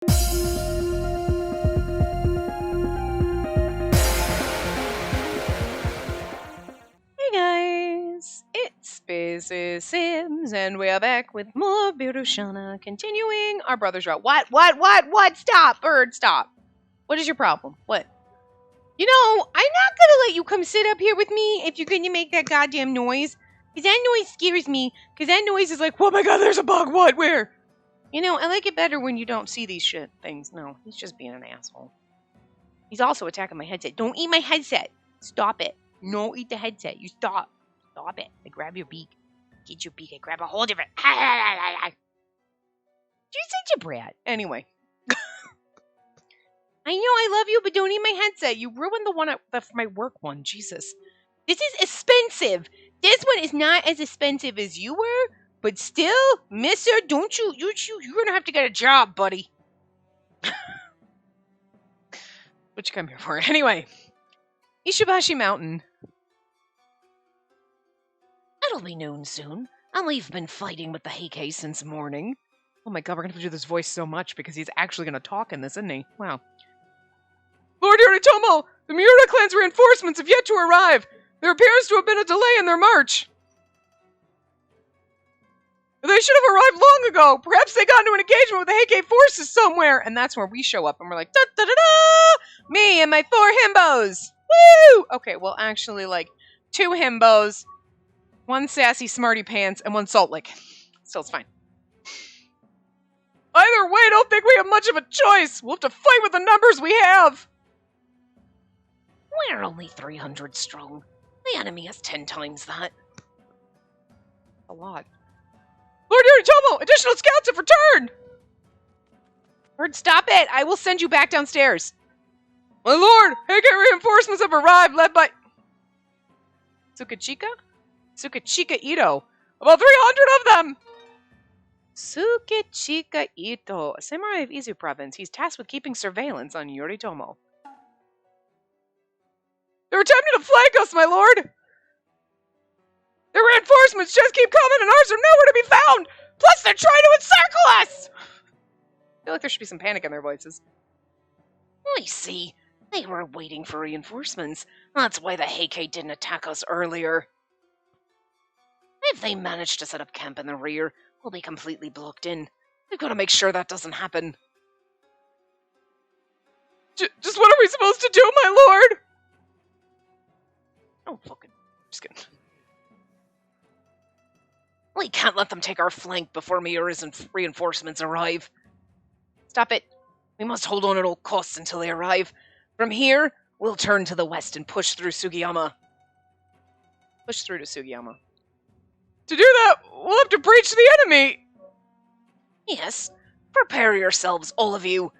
Hey guys, it's Spacey Sims, and we are back with more Birushana, continuing our brother's route. What? Stop, bird, stop. What is your problem? What? You know, I'm not gonna let you come sit up here with me if you're gonna make that goddamn noise. Because that noise scares me. Because that noise is like, oh my god, there's a bug. What? Where? You know, I like it better when you don't see these shit things. No, he's just being an asshole. He's also attacking my headset. Don't eat my headset. Stop it. No, eat the headset. You stop. Stop it. I grab your beak. Get your beak. I grab a hold of it. You're such a brat. Anyway. I know I love you, but don't eat my headset. You ruined the one for my work one. Jesus. This is expensive. This one is not as expensive as you were, but still, mister, don't you're gonna have to get a job, buddy. What you come here for? Anyway. Ishibashi Mountain. It'll be noon soon. We've been fighting with the Heike since morning. Oh my god, we're gonna have to do this voice so much because he's actually gonna talk in this, isn't he? Wow. Lord Yoritomo, the Miura clan's reinforcements have yet to arrive. There appears to have been a delay in their march. They should have arrived long ago. Perhaps they got into an engagement with the Heike forces somewhere. And that's where we show up and we're like, da-da-da-da! Me and my 4 himbos. Woo! Okay, well, actually, like, 2 himbos, 1 sassy smarty pants, and 1 salt lick. Still, it's fine. Either way, I don't think we have much of a choice. We'll have to fight with the numbers we have. We're only 300 strong. The enemy has 10 times that. A lot. Lord Yoritomo, additional scouts have returned! Lord, stop it! I will send you back downstairs. My lord, Heike reinforcements have arrived, led by Tsukachika? Tsukachika Ito. About 300 of them! Tsukachika Ito, a samurai of Izu province. He's tasked with keeping surveillance on Yoritomo. They're attempting to flank us, my lord! Their reinforcements just keep coming and ours are nowhere to be found! Plus they're trying to encircle us! I feel like there should be some panic in their voices. I see. They were waiting for reinforcements. That's why the Heike didn't attack us earlier. If they manage to set up camp in the rear, we'll be completely blocked in. We've got to make sure that doesn't happen. Just what are we supposed to do, my lord? Oh, fucking... Just kidding. We can't let them take our flank before Miura's reinforcements arrive. Stop it. We must hold on at all costs until they arrive. From here, we'll turn to the west and push through Sugiyama. Push through to Sugiyama. To do that, we'll have to breach the enemy! Yes. Prepare yourselves, all of you.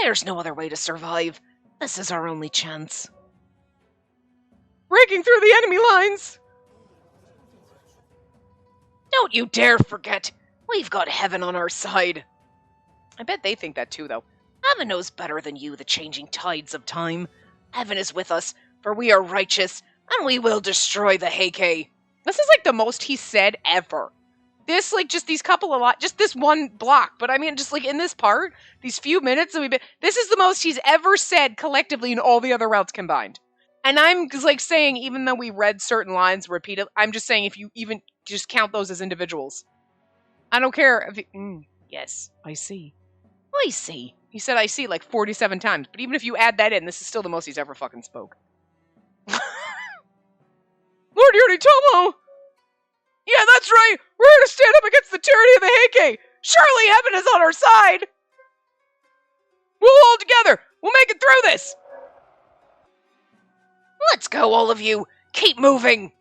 There's no other way to survive. This is our only chance. Breaking through the enemy lines! Don't you dare forget, we've got heaven on our side. I bet they think that too, though. Heaven knows better than you the changing tides of time. Heaven is with us, for we are righteous, and we will destroy the Heike. This is like the most he said ever. This, like, just these couple of just this one block. But I mean, just like in this part, these few minutes that we've been, this is the most he's ever said collectively in all the other routes combined. And I'm like saying, even though we read certain lines repeatedly, I'm just saying if you even just count those as individuals. I don't care if you, yes, I see. I see. He said I see like 47 times, but even if you add that in, this is still the most he's ever fucking spoke. Lord Yoritomo! Yeah, that's right! We're here to stand up against the tyranny of the Heike! Surely heaven is on our side! We'll hold together! We'll make it through this! Let's go, all of you! Keep moving!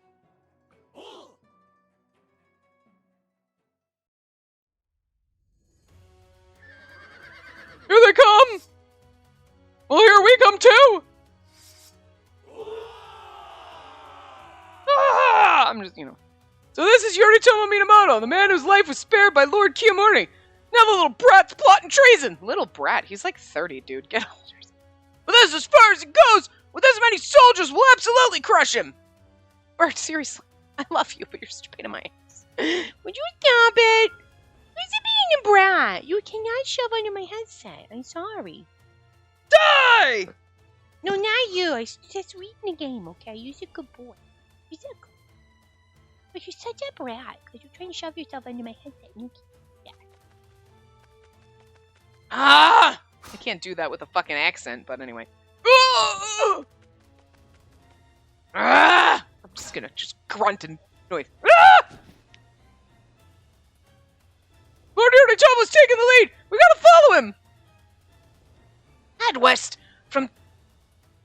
Here they come! Well, here we come too! Ah! I'm just, you know. So this is Yoritomo Minamoto, the man whose life was spared by Lord Kiyomori. Now the little brat's plotting treason! Little brat? He's like 30, dude. Get older. But that's as far as it goes! With as many soldiers, we'll absolutely crush him! Bert, seriously. I love you, but you're such a pain in my ass. Would you stop it? being a brat? You cannot shove under my headset. I'm sorry. Die! No, not you. I just reading the game, okay? You're a good boy. But you're such a brat because you're trying to shove yourself under my headset. And you can't. Ah! I can't do that with a fucking accent, but anyway. Ah! I'm just gonna grunt and noise. Ah! Lord Yoritomo's taking the lead! We gotta follow him! Head west from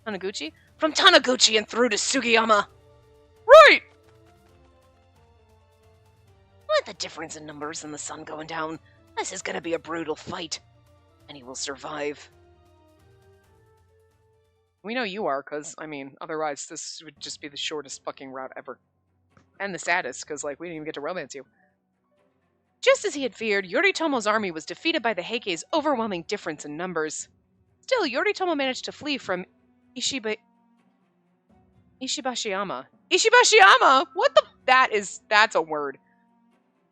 Taniguchi? From Taniguchi and through to Sugiyama. Right! With the difference in numbers and the sun going down, this is gonna be a brutal fight. And he will survive. We know you are, because, I mean, otherwise this would just be the shortest fucking route ever. And the saddest, because, like, we didn't even get to romance you. Just as he had feared, Yoritomo's army was defeated by the Heike's overwhelming difference in numbers. Still, Yoritomo managed to flee from Ishibashiyama. Ishibashiyama? What the? That's a word.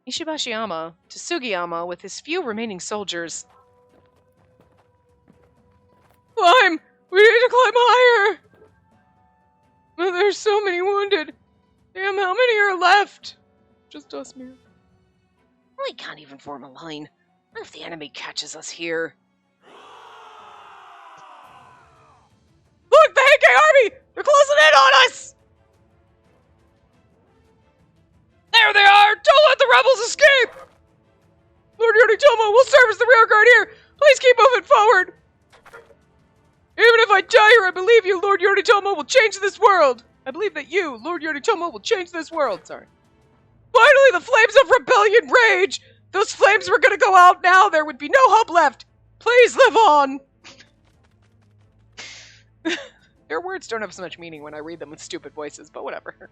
Ishibashiyama to Sugiyama with his few remaining soldiers. Climb! We need to climb higher! Oh, there's so many wounded. Damn, how many are left? Just us, man. We can't even form a line. What if the enemy catches us here? Look, the Heike army! They're closing in on us! There they are! Don't let the rebels escape! Lord Yoritomo will serve as the rear guard here! Please keep moving forward! Even if I die here, I believe you, Lord Yoritomo, will change this world! I believe that you, Lord Yoritomo, will change this world. Sorry. Finally, the flames of rebellion rage! Those flames were gonna go out now! There would be no hope left! Please live on! Their words don't have so much meaning when I read them with stupid voices, but whatever.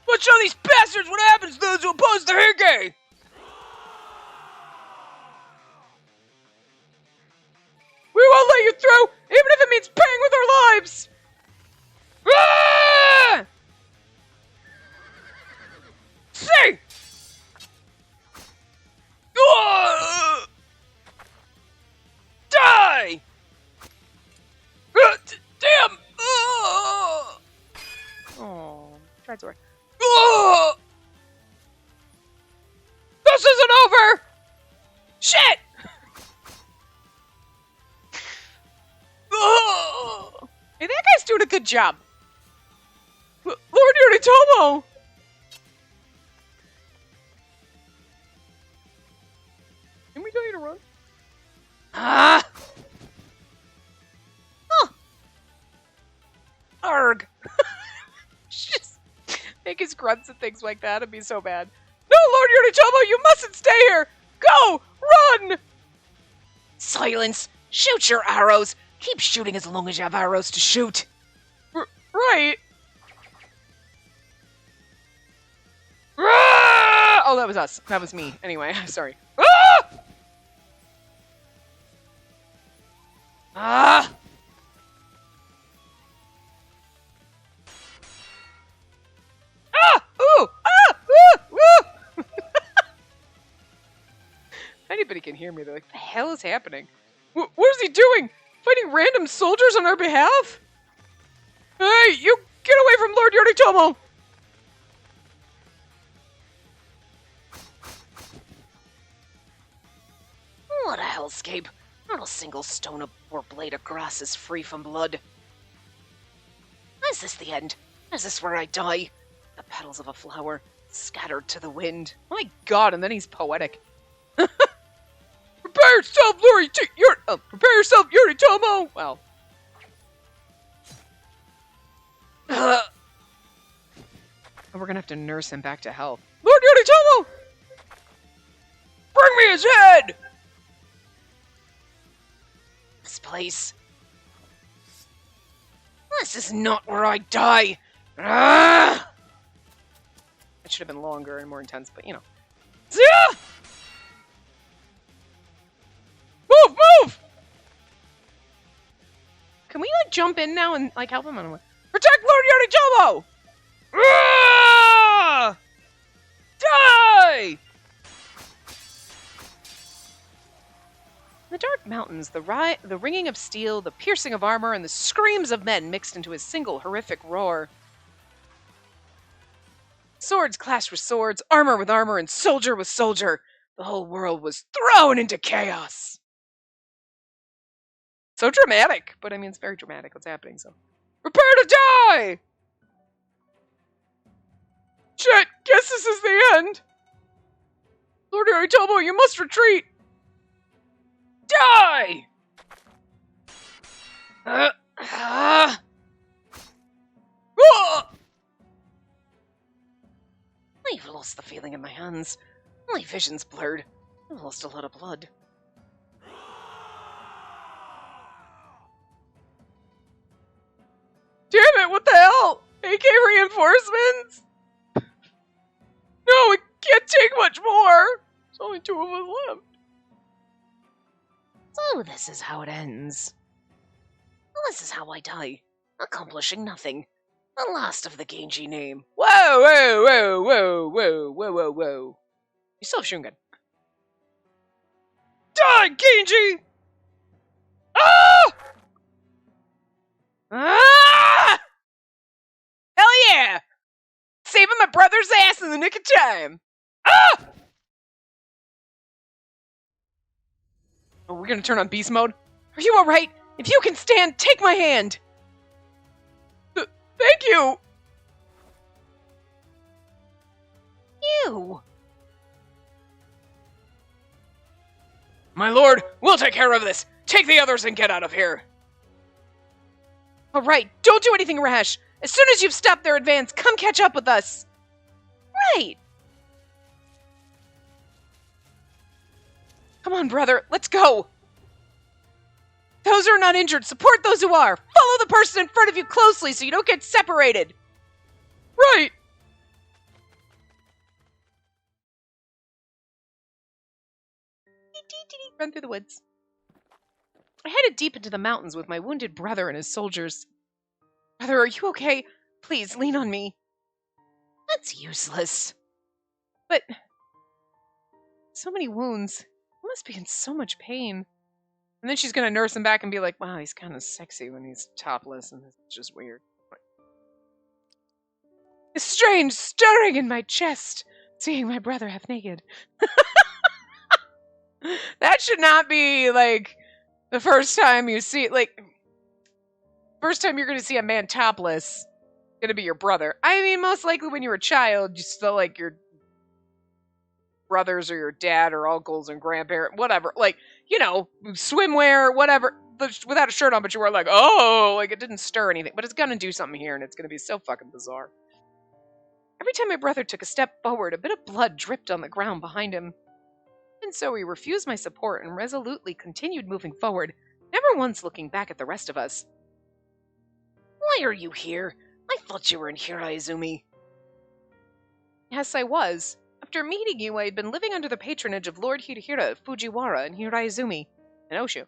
Let's show these bastards what happens to those who oppose the Heike! We won't let you through, even if it means paying with our lives! Ah! See! Die! Damn! Oh, tried so hard. This isn't over! Shit! Hey, that guy's doing a good job. Lord Yoritomo! Can we tell you to run? Ah! Huh. Arg. Just make his grunts and things like that. It'd be so bad. No, Lord Yoritomo, you mustn't stay here! Go! Run! Silence! Shoot your arrows! Keep shooting as long as you have arrows to shoot. Right. Ah! Oh, that was us. That was me. Anyway, sorry. Ah! Ah! Ah! Ooh! Ah! Ooh! Ooh! Anybody can hear me. They're like, the hell is happening? What is he doing? Fighting random soldiers on our behalf? Hey, you get away from Lord Yoritomo! What a hellscape. Not a single stone or blade of grass is free from blood. Is this the end? Is this where I die? The petals of a flower, scattered to the wind. My god, and then he's poetic. Prepare yourself, prepare yourself, Yoritomo! Well. And we're gonna have to nurse him back to health. Lord Yoritomo! Bring me his head! This place. This is not where I die! Ah! It should have been longer and more intense, but you know. Move! Move! Can we, like, jump in now and, like, help him? Protect back, Lord Yoritomo! Ah! Die! The dark mountains, the ringing of steel, the piercing of armor, and the screams of men mixed into a single horrific roar. Swords clashed with swords, armor with armor, and soldier with soldier. The whole world was thrown into chaos. So dramatic, but I mean, it's very dramatic what's happening, so. Prepare to die! Shit, guess this is the end. Lord Yoritomo, you must retreat. Die! Ah! I've lost the feeling in my hands. My vision's blurred. I've lost a lot of blood. Damn it, what the hell? AK reinforcements? No, it can't take much more. There's only 2 of us left. So this is how it ends. This is how I die, accomplishing nothing. The last of the Genji name. Whoa, whoa, whoa, whoa, whoa, whoa, whoa, whoa. You still have Shungan. Die, Genji! Ah! Ah! Hell yeah! Saving my brother's ass in the nick of time. Ah! Are we gonna turn on beast mode? Are you alright? If you can stand, take my hand! Thank you! You! My lord, we'll take care of this. Take the others and get out of here. Alright, don't do anything rash. As soon as you've stopped their advance, come catch up with us. Right. Come on, brother, let's go. Those who are not injured, support those who are. Follow the person in front of you closely so you don't get separated. Right. Run through the woods. I headed deep into the mountains with my wounded brother and his soldiers. Brother, are you okay? Please, lean on me. That's useless. But so many wounds. He must be in so much pain. And then she's gonna nurse him back and be like, wow, he's kind of sexy when he's topless, and it's just weird. A strange stirring in my chest, seeing my brother half naked. That should not be, like, the first time you see, like, first time you're gonna see a man topless, gonna be your brother. I mean, most likely when you were a child, you still, like, your brothers or your dad or uncles and grandparents, whatever, like, you know, swimwear, whatever, without a shirt on, but you were like, oh, like, it didn't stir anything, but it's gonna do something here, and it's gonna be so fucking bizarre. Every time my brother took a step forward, a bit of blood dripped on the ground behind him. And so he refused my support and resolutely continued moving forward, never once looking back at the rest of us. Why are you here? I thought you were in Hiraizumi. Yes, I was. After meeting you, I had been living under the patronage of Lord Hirahira of Fujiwara in Hiraizumi, in Oshu.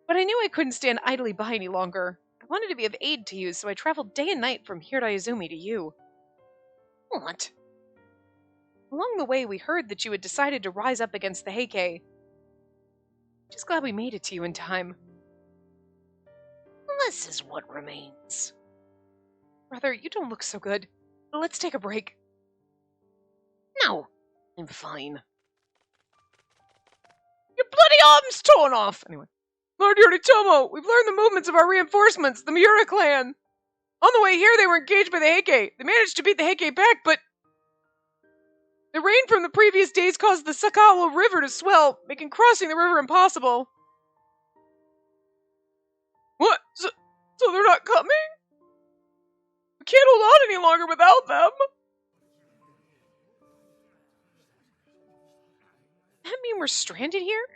But I knew I couldn't stand idly by any longer. I wanted to be of aid to you, so I traveled day and night from Hiraizumi to you. What? Along the way, we heard that you had decided to rise up against the Heike. Just glad we made it to you in time. This is what remains. Brother, you don't look so good. Let's take a break. No, I'm fine. Your bloody arm's torn off! Anyway. Lord Yoritomo, we've learned the movements of our reinforcements, the Miura clan. On the way here, they were engaged by the Heike. They managed to beat the Heike back, but the rain from the previous days caused the Sakawa River to swell, making crossing the river impossible. What? So they're not coming? We can't hold on any longer without them. Does that mean we're stranded here?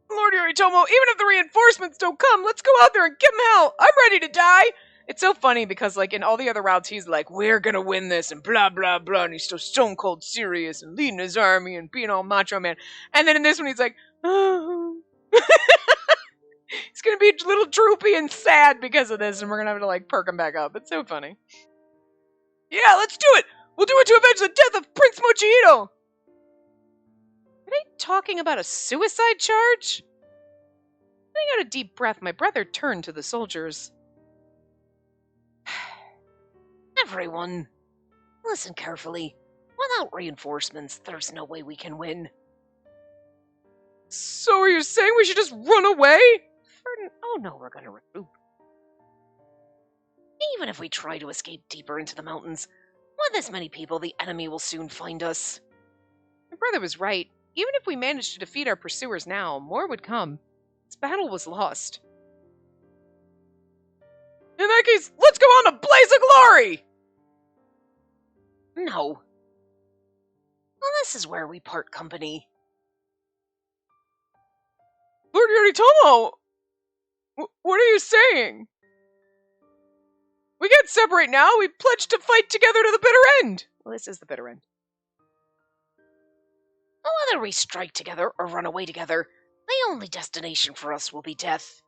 Lord Yoritomo, even if the reinforcements don't come, let's go out there and give them hell. I'm ready to die. It's so funny because, like, in all the other routes, he's like, we're gonna win this, and blah, blah, blah, and he's so stone cold serious, and leading his army, and being all macho man. And then in this one, he's like, oh. He's gonna be a little droopy and sad because of this, and we're gonna have to, like, perk him back up. It's so funny. Yeah, let's do it! We'll do it to avenge the death of Prince Mochito! Are they talking about a suicide charge? Letting out a deep breath, my brother turned to the soldiers. Everyone, listen carefully. Without reinforcements, there's no way we can win. So are you saying we should just run away? Oh no, we're gonna regroup. Even if we try to escape deeper into the mountains, with this many people, the enemy will soon find us. My brother was right. Even if we managed to defeat our pursuers now, more would come. This battle was lost. In that case, let's go on a blaze of glory! No. Well, this is where we part company. Lord Yoritomo! What are you saying? We can't separate now. We pledged to fight together to the bitter end. Well, this is the bitter end. Whether we strike together or run away together, the only destination for us will be death.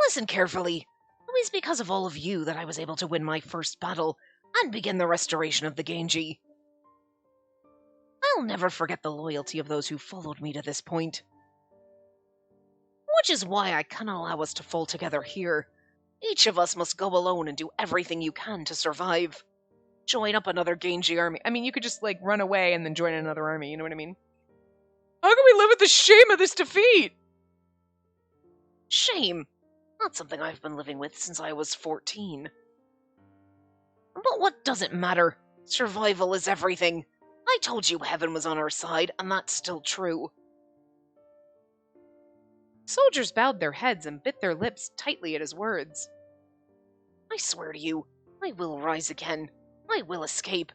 Listen carefully. It was because of all of you that I was able to win my first battle and begin the restoration of the Genji. I'll never forget the loyalty of those who followed me to this point. Which is why I cannot allow us to fall together here. Each of us must go alone and do everything you can to survive. Join up another Genji army. I mean, you could just, like, run away and then join another army, you know what I mean? How can we live with the shame of this defeat? Shame. Not something I've been living with since I was 14. But what does it matter? Survival is everything. I told you heaven was on our side, and that's still true. Soldiers bowed their heads and bit their lips tightly at his words. I swear to you, I will rise again. I will escape.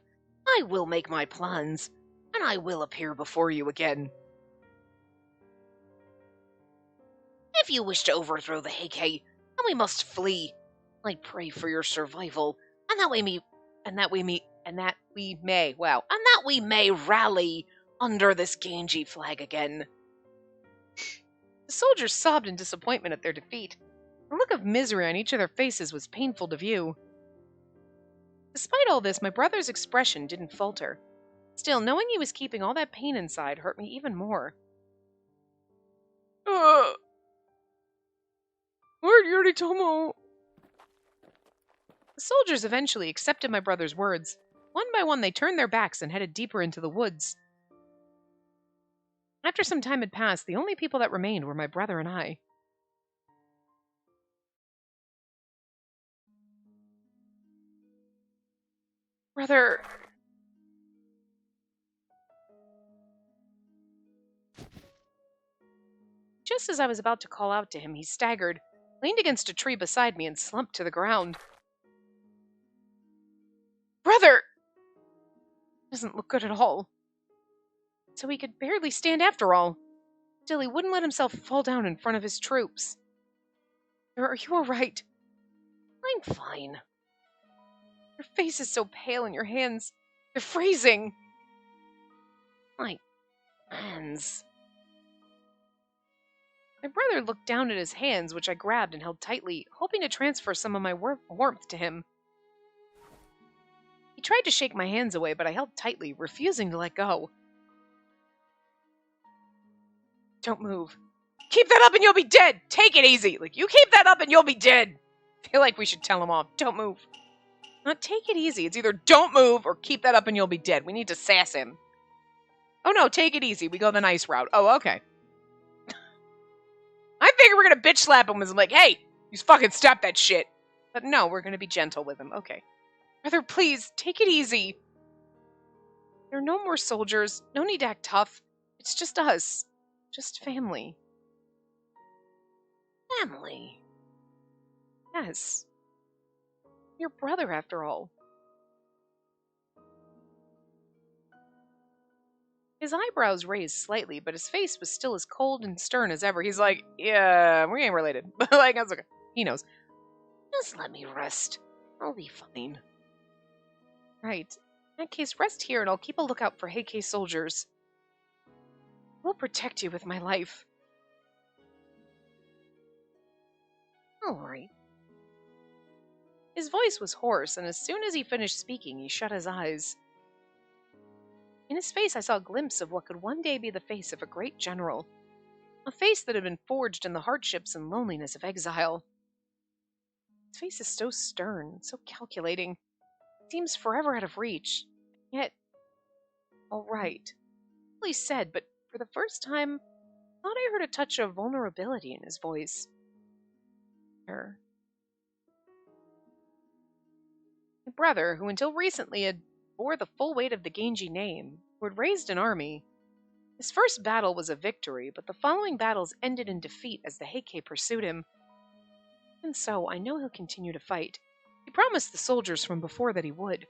I will make my plans. And I will appear before you again. If you wish to overthrow the Heike, then we must flee. I pray for your survival, and that we may rally under this Genji flag again. The soldiers sobbed in disappointment at their defeat. The look of misery on each of their faces was painful to view. Despite all this, my brother's expression didn't falter. Still, knowing he was keeping all that pain inside hurt me even more. Lord Yoritomo. The soldiers eventually accepted my brother's words. One by one, they turned their backs and headed deeper into the woods. After some time had passed, the only people that remained were my brother and I. Brother... Just as I was about to call out to him, he staggered, leaned against a tree beside me, and slumped to the ground. Brother! Doesn't look good at all. So he could barely stand after all. Still, he wouldn't let himself fall down in front of his troops. Are you all right? I'm fine. Your face is so pale and your hands, they're freezing. My hands. My brother looked down at his hands, which I grabbed and held tightly, hoping to transfer some of my warmth to him. He tried to shake my hands away, but I held tightly, refusing to let go. Don't move. Keep that up and you'll be dead! Take it easy! Like, you keep that up and you'll be dead! I feel like we should tell him off. Don't move. Not take it easy. It's either don't move or keep that up and you'll be dead. We need to sass him. Oh no, take it easy. We go the nice route. Oh, okay. I figured we're gonna bitch slap him and like, hey, you fucking stop that shit. But no, we're gonna be gentle with him. Okay. Brother, please, take it easy. There are no more soldiers. No need to act tough. It's just us. Just family. Family? Yes. Your brother, after all. His eyebrows raised slightly, but his face was still as cold and stern as ever. He's like, yeah, we ain't related. But, like, that's okay. He knows. Just let me rest. I'll be fine. Right. In that case, rest here and I'll keep a lookout for Heike soldiers. I will protect you with my life. All right. His voice was hoarse, and as soon as he finished speaking, he shut his eyes. In his face, I saw a glimpse of what could one day be the face of a great general. A face that had been forged in the hardships and loneliness of exile. His face is so stern, so calculating. It seems forever out of reach. Yet, all right. Well, he said, but for the first time, I thought I heard a touch of vulnerability in his voice. My brother, who until recently had bore the full weight of the Genji name, who had raised an army. His first battle was a victory, but the following battles ended in defeat as the Heike pursued him. And so, I know he'll continue to fight. He promised the soldiers from before that he would.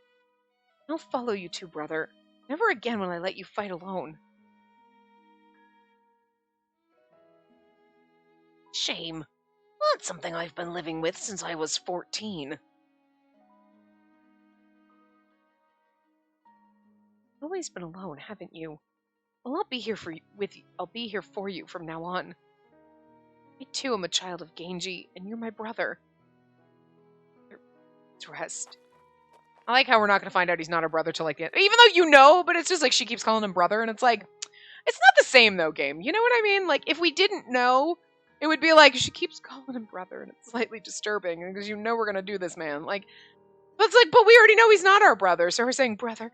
I'll follow you too, brother. Never again will I let you fight alone. Shame. Not something I've been living with since I was 14. You've always been alone, haven't you? Well, I'll be here for you from now on. I too am a child of Genji, and you're my brother. Let's rest. I like how we're not going to find out he's not her brother till like the end. Even though you know, but it's just like she keeps calling him brother, and it's like, it's not the same though, game. You know what I mean? Like, if we didn't know, it would be like, she keeps calling him brother, and it's slightly disturbing, because you know we're going to do this, man. Like, but it's like, but we already know he's not our brother, so we're saying, brother,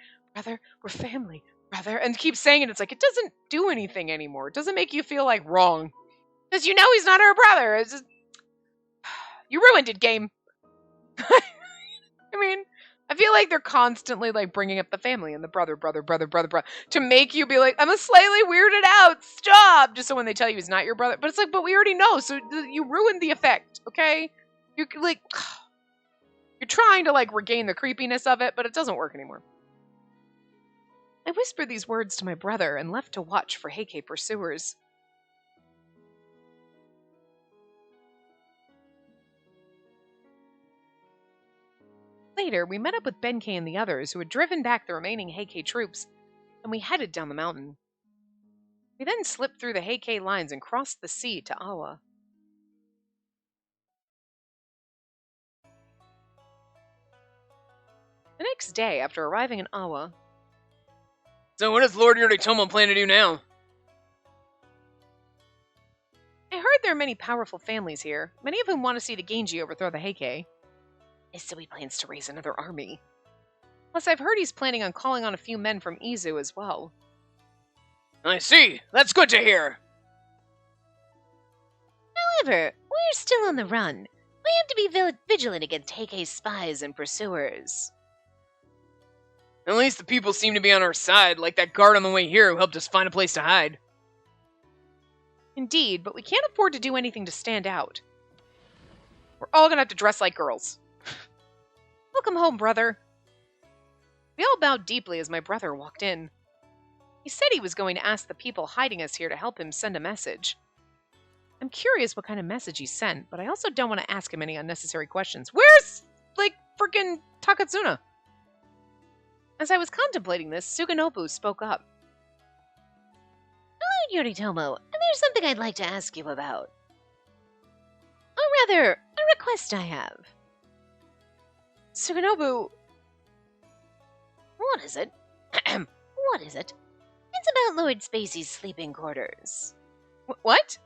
we're family, brother, and keep saying it. It's like, it doesn't do anything anymore. It doesn't make you feel like wrong. Because you know he's not our brother. It's just, you ruined it, game. I mean, I feel like they're constantly like bringing up the family and the brother to make you be like, I'm a slightly weirded out. Stop. Just so when they tell you he's not your brother, but it's like, but we already know. So you ruined the effect. Okay, you're like, you're trying to like regain the creepiness of it, but it doesn't work anymore. I whispered these words to my brother and left to watch for Heike pursuers. Later, we met up with Benkei and the others who had driven back the remaining Heike troops, and we headed down the mountain. We then slipped through the Heike lines and crossed the sea to Awa. The next day, after arriving in Awa... So what does Lord Yoritomo plan to do now? I heard there are many powerful families here, many of whom want to see the Genji overthrow the Heike. So he plans to raise another army. Plus, I've heard he's planning on calling on a few men from Izu as well. I see. That's good to hear. However, we're still on the run. We have to be vigilant against Heike's spies and pursuers. At least the people seem to be on our side, like that guard on the way here who helped us find a place to hide. Indeed, but we can't afford to do anything to stand out. We're all gonna have to dress like girls. Welcome home, brother. We all bowed deeply as my brother walked in. He said he was going to ask the people hiding us here to help him send a message. I'm curious what kind of message he sent, but I also don't want to ask him any unnecessary questions. Where's, like, frickin' Takatsuna? As I was contemplating this, Suganobu spoke up. Lord Yoritomo, there's something I'd like to ask you about. Or rather, a request I have. Suganobu... What is it? What is it? It's about Lord Spacey's sleeping quarters. What?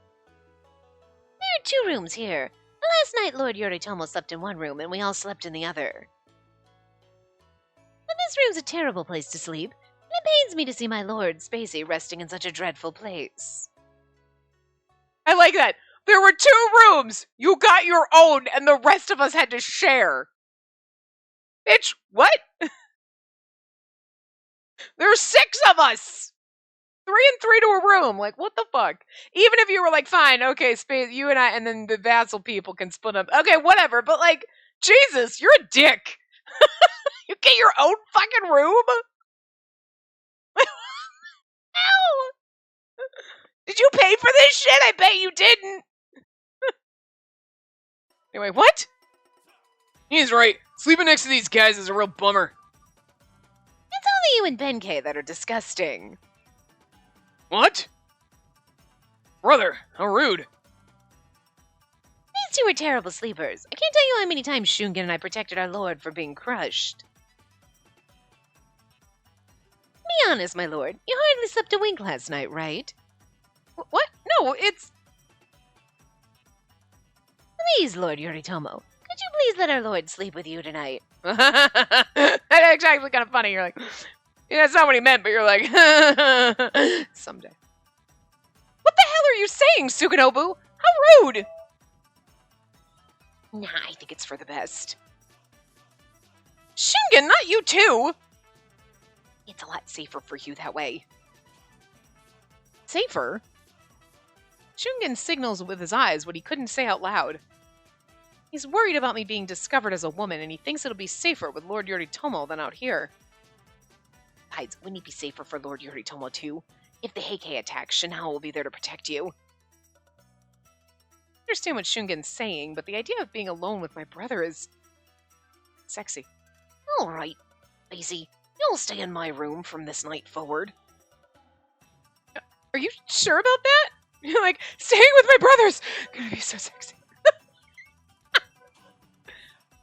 There are 2 rooms here. Last night Lord Yoritomo slept in one room and we all slept in the other. But this room's a terrible place to sleep, and it pains me to see my Lord Spacey resting in such a dreadful place. I like that. There were 2 rooms! You got your own, and the rest of us had to share. Bitch, what? There are 6 of us! 3 and 3 to a room. Like, what the fuck? Even if you were like, fine, okay, Space, you and I, and then the vassal people can split up. Okay, whatever, but like, Jesus, you're a dick. You get your own fucking room? Ow! Did you pay for this shit? I bet you didn't. Anyway, what? He's right. Sleeping next to these guys is a real bummer. It's only you and Benkei that are disgusting. What? Brother, how rude. These two were terrible sleepers. I can't tell you how many times Shungan and I protected our lord from being crushed. Be honest, my lord. You hardly slept a wink last night, right? What? No, it's... Please, Lord Yoritomo, could you please let our lord sleep with you tonight? That's actually kind of funny. You're like, yeah, that's not what he meant, but you're like, someday. What the hell are you saying, Suganobu? How rude! Nah, I think it's for the best. Shingen, not you too! It's a lot safer for you that way. Safer? Shungen signals with his eyes what he couldn't say out loud. He's worried about me being discovered as a woman, and he thinks it'll be safer with Lord Yoritomo than out here. Besides, wouldn't it be safer for Lord Yoritomo too? If the Heike attacks, Shinao will be there to protect you. I understand what Shungen's saying, but the idea of being alone with my brother is... sexy. Alright, Spacey, you'll stay in my room from this night forward. Are you sure about that? You're like, staying with my brother's gonna be so sexy.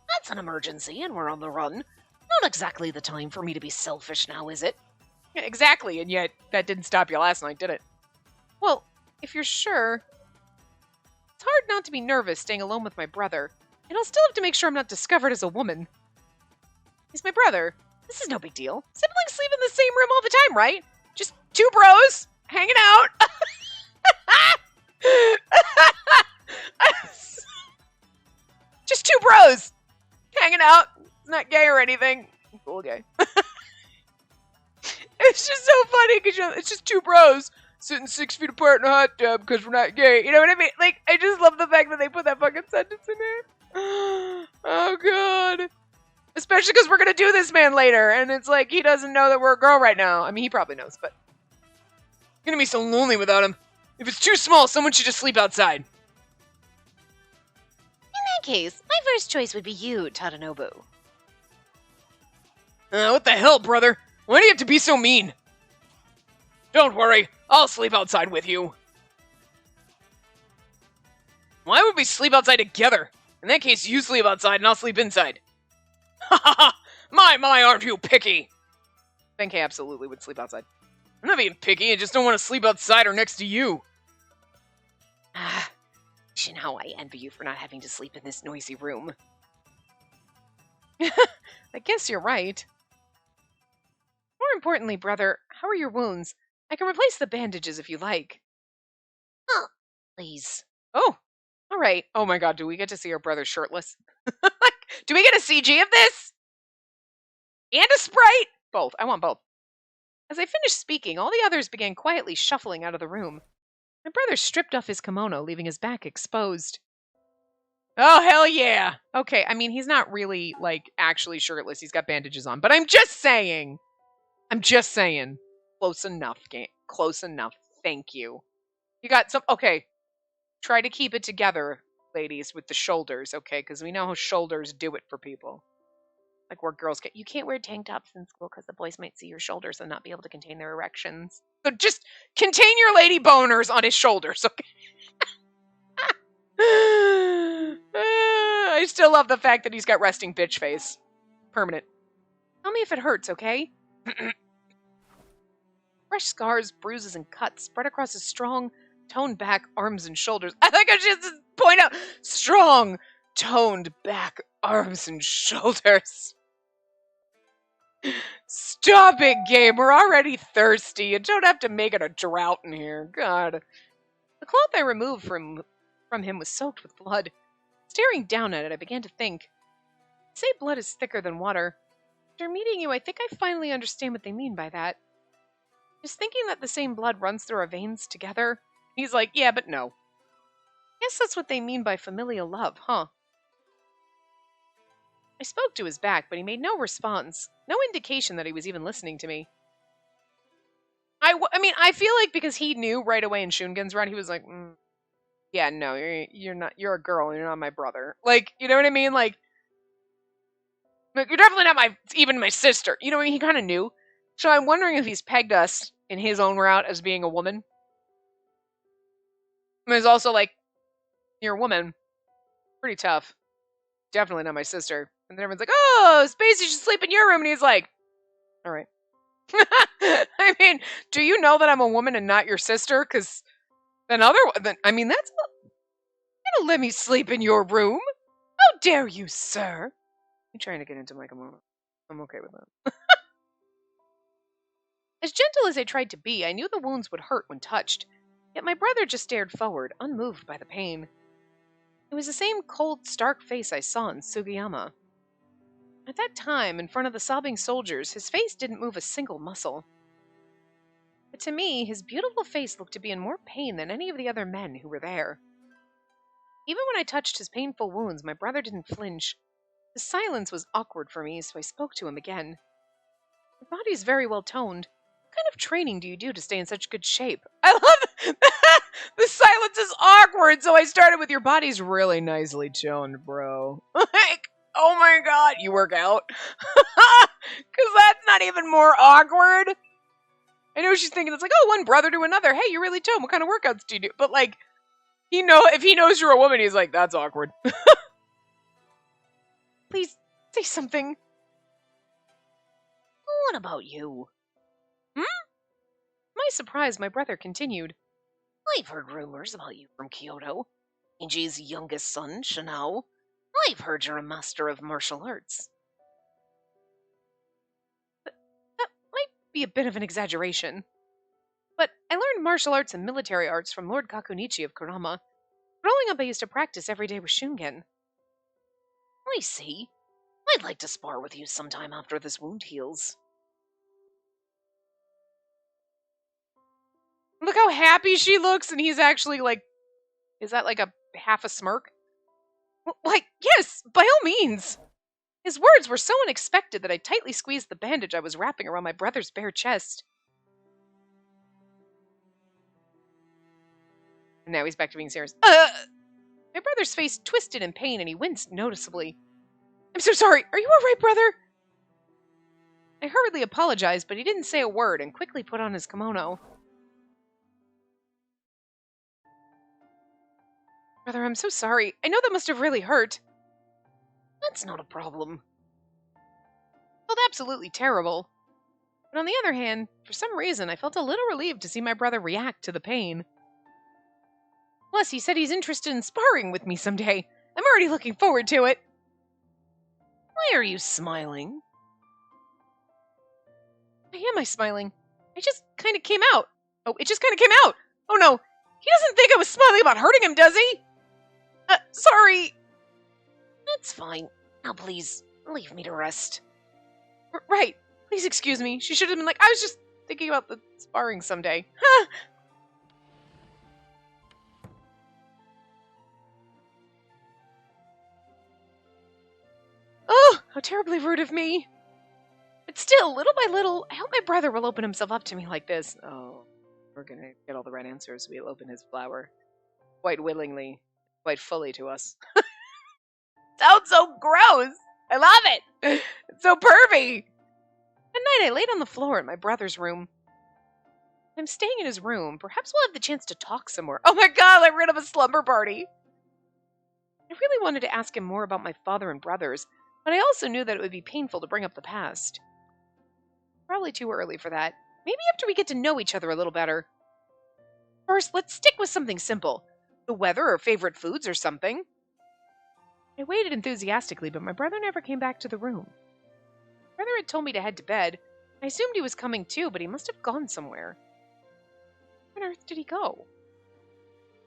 That's an emergency, and we're on the run. Not exactly the time for me to be selfish now, is it? Yeah, exactly, and yet that didn't stop you last night, did it? Well, if you're sure... It's hard not to be nervous staying alone with my brother, and I'll still have to make sure I'm not discovered as a woman. He's my brother. This is no big deal. Siblings sleep in the same room all the time, right? Just two bros hanging out. Just two bros hanging out. Not gay or anything. Cool gay. It's just so funny because it's just two bros sitting 6 feet apart in a hot tub because we're not gay. You know what I mean? Like, I just love the fact that they put that fucking sentence in there. Oh, God. Especially because we're going to do this man later. And it's like, he doesn't know that we're a girl right now. I mean, he probably knows, but... I'm going to be so lonely without him. If it's too small, someone should just sleep outside. In that case, my first choice would be you, Tadanobu. What the hell, brother? Why do you have to be so mean? Don't worry, I'll sleep outside with you. Why would we sleep outside together? In that case, you sleep outside and I'll sleep inside. Ha ha ha! My, aren't you picky? Benkei absolutely would sleep outside. I'm not being picky, I just don't want to sleep outside or next to you. Ah, Shinao, I envy you for not having to sleep in this noisy room. I guess you're right. More importantly, brother, how are your wounds? I can replace the bandages if you like. Oh, please. Oh, all right. Oh my god, do we get to see our brother shirtless? Do we get a CG of this? And a Sprite? Both. I want both. As I finished speaking, all the others began quietly shuffling out of the room. My brother stripped off his kimono, leaving his back exposed. Oh, hell yeah! Okay, I mean, he's not really, like, actually shirtless. He's got bandages on. But I'm just saying. Close enough, game. Close enough. Thank you. You got some... Okay. Try to keep it together, ladies, with the shoulders, okay? Because we know how shoulders do it for people. Like where girls get... You can't wear tank tops in school because the boys might see your shoulders and not be able to contain their erections. So just contain your lady boners on his shoulders, okay? I still love the fact that he's got resting bitch face. Permanent. Tell me if it hurts, okay? Fresh scars, bruises, and cuts spread across his strong, toned back arms and shoulders. I think I should just point out strong, toned back arms and shoulders. Stop it, game. We're already thirsty. You don't have to make it a drought in here. God. The cloth I removed from him was soaked with blood. Staring down at it, I began to think. Say blood is thicker than water. After meeting you, I think I finally understand what they mean by that. Just thinking that the same blood runs through our veins together. He's like, yeah, but no. Guess that's what they mean by familial love, huh? I spoke to his back, but he made no response. No indication that he was even listening to me. I mean, I feel like because he knew right away in Shungen's run, he was like, yeah, no, you're a girl, and you're not my brother. Like, you know what I mean? Like you're definitely not even my sister. You know what I mean? He kind of knew. So I'm wondering if he's pegged us in his own route as being a woman. I mean, it's also like, you're a woman. Pretty tough. Definitely not my sister. And then everyone's like, oh, Spacey should sleep in your room. And he's like, all right. I mean, do you know that I'm a woman and not your sister? Because then that's you gonna let me sleep in your room? How dare you, sir? I'm trying to get into my kimono. I'm okay with that. As gentle as I tried to be, I knew the wounds would hurt when touched. Yet my brother just stared forward, unmoved by the pain. It was the same cold, stark face I saw in Sugiyama. At that time, in front of the sobbing soldiers, his face didn't move a single muscle. But to me, his beautiful face looked to be in more pain than any of the other men who were there. Even when I touched his painful wounds, my brother didn't flinch. His silence was awkward for me, so I spoke to him again. Your body's very well toned. What kind of training do you do to stay in such good shape? I love the silence is awkward, so I started with your body's really nicely toned, bro. Like, oh my god, you work out? Because that's not even more awkward. I know she's thinking, it's like, oh, one brother to another. Hey, you're really toned. What kind of workouts do you do? But like, if he knows you're a woman, he's like, that's awkward. Please, say something. What about you? To my surprise, my brother continued. I've heard rumors about you from Kyoto. Kenji's youngest son, Shinao. I've heard you're a master of martial arts. That might be a bit of an exaggeration. But I learned martial arts and military arts from Lord Kakunichi of Kurama. Growing up, I used to practice every day with Shungen. I see. I'd like to spar with you sometime after this wound heals. Look how happy she looks, and he's actually like, is that like a half a smirk? Like, yes, by all means. His words were so unexpected that I tightly squeezed the bandage I was wrapping around my brother's bare chest. And now he's back to being serious. My brother's face twisted in pain, and he winced noticeably. I'm so sorry. Are you all right, brother? I hurriedly apologized, but he didn't say a word and quickly put on his kimono. Brother, I'm so sorry. I know that must have really hurt. That's not a problem. It felt absolutely terrible. But on the other hand, for some reason, I felt a little relieved to see my brother react to the pain. Plus, he said he's interested in sparring with me someday. I'm already looking forward to it. Why are you smiling? Why am I smiling? I just kind of came out. Oh, it just kind of came out. Oh no, he doesn't think I was smiling about hurting him, does he? Sorry. That's fine. Now please, leave me to rest. Right. Please excuse me. She should have been like, I was just thinking about the sparring someday. Huh. Oh, how terribly rude of me. But still, little by little, I hope my brother will open himself up to me like this. Oh, we're gonna get all the right answers. We'll open his flower. Quite willingly. Quite fully to us. Sounds so gross. I love it. It's so pervy. At night, I laid on the floor in my brother's room. I'm staying in his room. Perhaps we'll have the chance to talk some more. Oh my god, I ran up a slumber party. I really wanted to ask him more about my father and brothers, but I also knew that it would be painful to bring up the past. Probably too early for that. Maybe after we get to know each other a little better. First, let's stick with something simple. The weather or favorite foods or something. I waited enthusiastically, but my brother never came back to the room. My brother had told me to head to bed. I assumed he was coming too, but he must have gone somewhere. Where on earth did he go?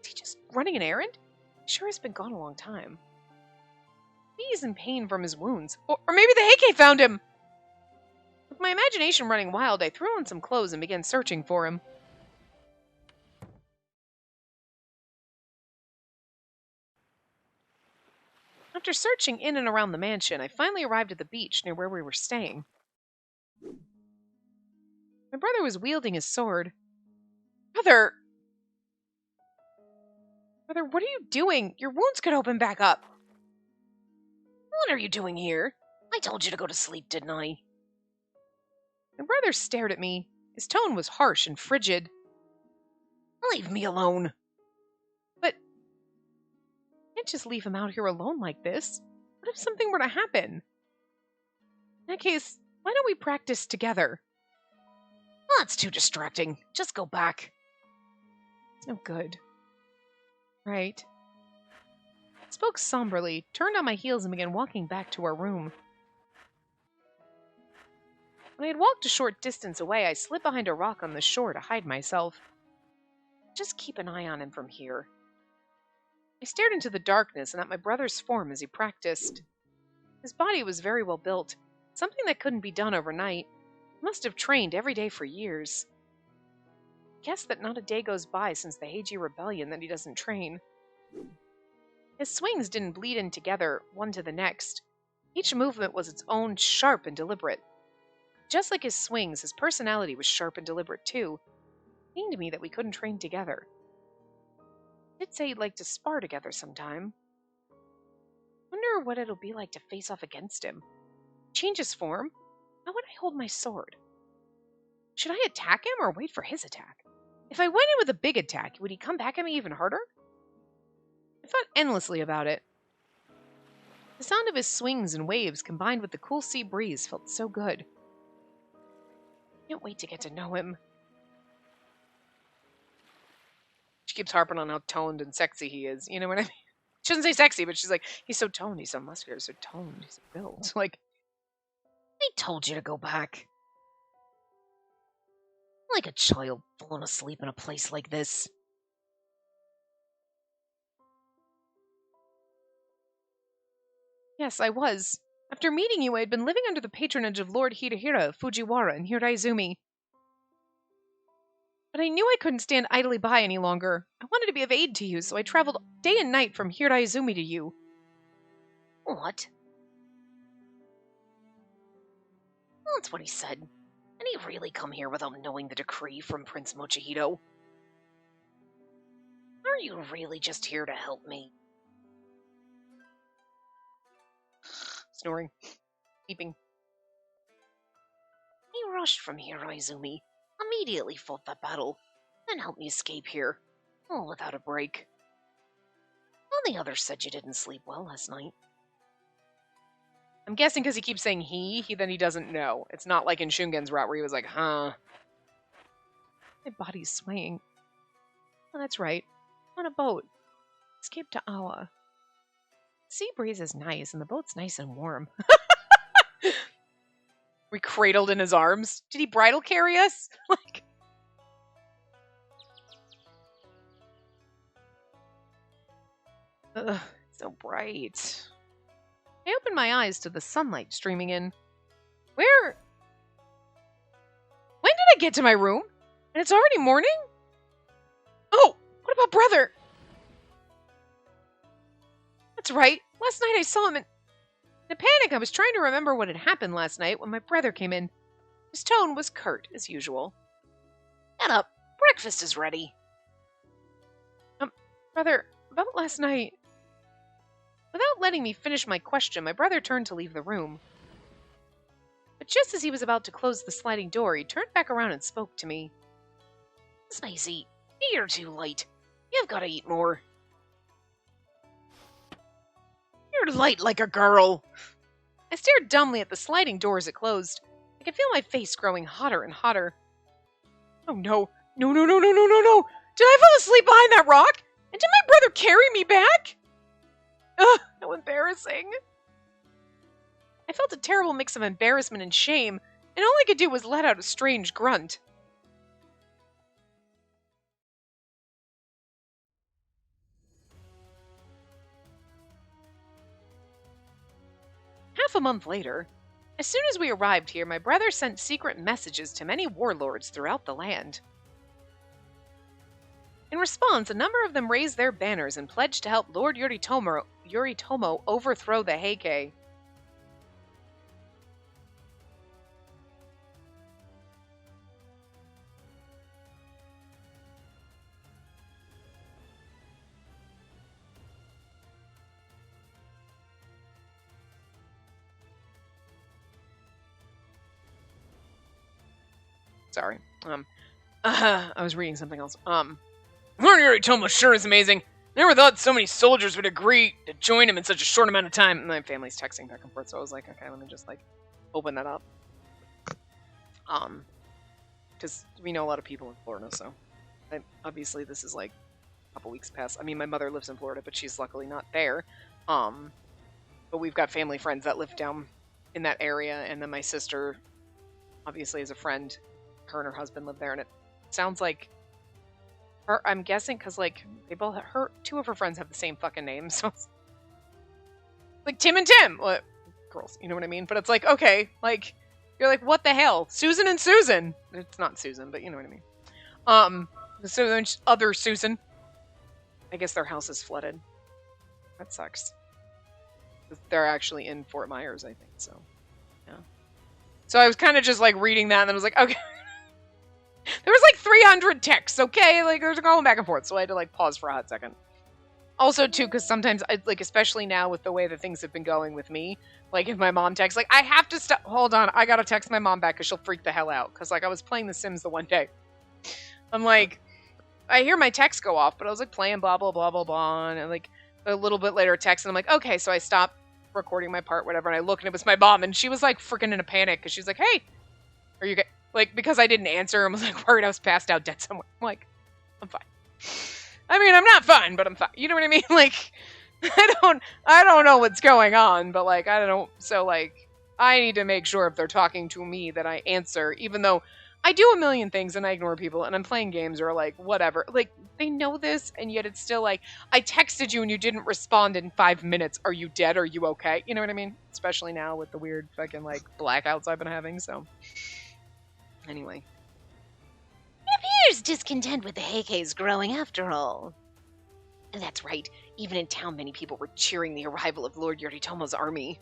Is he just running an errand? He sure has been gone a long time. Maybe he's in pain from his wounds. Or maybe the Heike found him! With my imagination running wild, I threw on some clothes and began searching for him. After searching in and around the mansion, I finally arrived at the beach near where we were staying. My brother was wielding his sword. Brother, what are you doing? Your wounds could open back up. What are you doing here? I told you to go to sleep, didn't I? My brother stared at me. His tone was harsh and frigid. Leave me alone. But can't just leave him out here alone like this. What if something were to happen? In that case, why don't we practice together? Well, that's too distracting. Just go back. It's no good. Right. I spoke somberly, turned on my heels, and began walking back to our room. When I had walked a short distance away, I slid behind a rock on the shore to hide myself. Just keep an eye on him from here. I stared into the darkness and at my brother's form as he practiced. His body was very well built, something that couldn't be done overnight. He must have trained every day for years. I guess that not a day goes by since the Heiji Rebellion that he doesn't train. His swings didn't bleed in together, one to the next. Each movement was its own, sharp and deliberate. Just like his swings, his personality was sharp and deliberate too. It seemed to me that we couldn't train together. He did say he'd like to spar together sometime. Wonder what it'll be like to face off against him. Change his form? How would I hold my sword? Should I attack him or wait for his attack? If I went in with a big attack, would he come back at me even harder? I thought endlessly about it. The sound of his swings and waves combined with the cool sea breeze felt so good. I can't wait to get to know him. She keeps harping on how toned and sexy he is. You know what I mean? She doesn't say sexy, but she's like, he's so toned, he's so muscular, he's so toned, he's so built. Like, I told you to go back. Like a child falling asleep in a place like this. Yes, I was. After meeting you, I had been living under the patronage of Lord Hidehira of Fujiwara in Hiraizumi. But I knew I couldn't stand idly by any longer. I wanted to be of aid to you, so I traveled day and night from Hiraizumi to you. What? Well, that's what he said. And he really come here without knowing the decree from Prince Mochihito? Are you really just here to help me? Snoring. Weeping. He rushed from Hiraizumi, immediately fought that battle, then helped me escape here, all without a break. Well, the others said you didn't sleep well last night. I'm guessing because he keeps saying then he doesn't know. It's not like in Shungen's route where he was like, huh. My body's swaying. Oh, that's right. On a boat. Escape to Awa. Sea breeze is nice, and the boat's nice and warm. We cradled in his arms. Did he bridal carry us? Like, ugh, so bright. I opened my eyes to the sunlight streaming in. When did I get to my room? And it's already morning? Oh, what about brother? That's right. Last night I saw him in a panic. I was trying to remember what had happened last night when my brother came in. His tone was curt, as usual. Get up. Breakfast is ready. Brother, about last night... Without letting me finish my question, my brother turned to leave the room. But just as he was about to close the sliding door, he turned back around and spoke to me. Spacey, you're too light. You've got to eat more. You're light like a girl. I stared dumbly at the sliding door as it closed. I could feel my face growing hotter and hotter. Oh no. No. Did I fall asleep behind that rock? And did my brother carry me back? Ugh, how embarrassing. I felt a terrible mix of embarrassment and shame, and all I could do was let out a strange grunt. Half a month later, as soon as we arrived here, my brother sent secret messages to many warlords throughout the land. In response, a number of them raised their banners and pledged to help Lord Yoritomo overthrow the Heike. Sorry. I was reading something else. Lord Yoritomo sure is amazing. I never thought so many soldiers would agree to join him in such a short amount of time. And my family's texting back and forth, so I was like, okay, let me just, like, open that up. Because we know a lot of people in Florida, so... obviously, this is, like, a couple weeks past. I mean, my mother lives in Florida, but she's luckily not there. But we've got family friends that live down in that area, and then my sister, obviously, is a friend. Her and her husband live there, and it sounds like... I'm guessing because, like, they both... two of her friends have the same fucking name, so... like, Tim and Tim! Well, girls, you know what I mean? But it's like, okay, like... You're like, what the hell? Susan and Susan! It's not Susan, but you know what I mean. So then other Susan. I guess their house is flooded. That sucks. They're actually in Fort Myers, I think, so... Yeah. So I was kind of just, like, reading that, and then I was like, okay... There was like 300 texts, okay? Like, there's going back and forth, so I had to, like, pause for a hot second. Also, too, because sometimes, like, especially now with the way that things have been going with me, like, if my mom texts, like, I have to stop... Hold on, I gotta text my mom back, because she'll freak the hell out. Because, like, I was playing The Sims the one day. I'm like... I hear my text go off, but I was, like, playing blah, blah, blah, blah, blah, and, like, a little bit later text, and I'm like, okay, so I stopped recording my part, whatever, and I look, and it was my mom, and she was, like, freaking in a panic, because she's like, hey, are you okay? Like, because I didn't answer, I was, like, worried I was passed out dead somewhere. I'm like, I'm fine. I mean, I'm not fine, but I'm fine. You know what I mean? Like, I don't know what's going on, but, like, I don't, so, like, I need to make sure if they're talking to me that I answer, even though I do a million things and I ignore people, and I'm playing games or, like, whatever. Like, they know this, and yet it's still, like, I texted you and you didn't respond in 5 minutes. Are you dead? Are you okay? You know what I mean? Especially now with the weird fucking, like, blackouts I've been having, so... Anyway. It appears discontent with the Heike's growing after all. And that's right, even in town many people were cheering the arrival of Lord Yoritomo's army.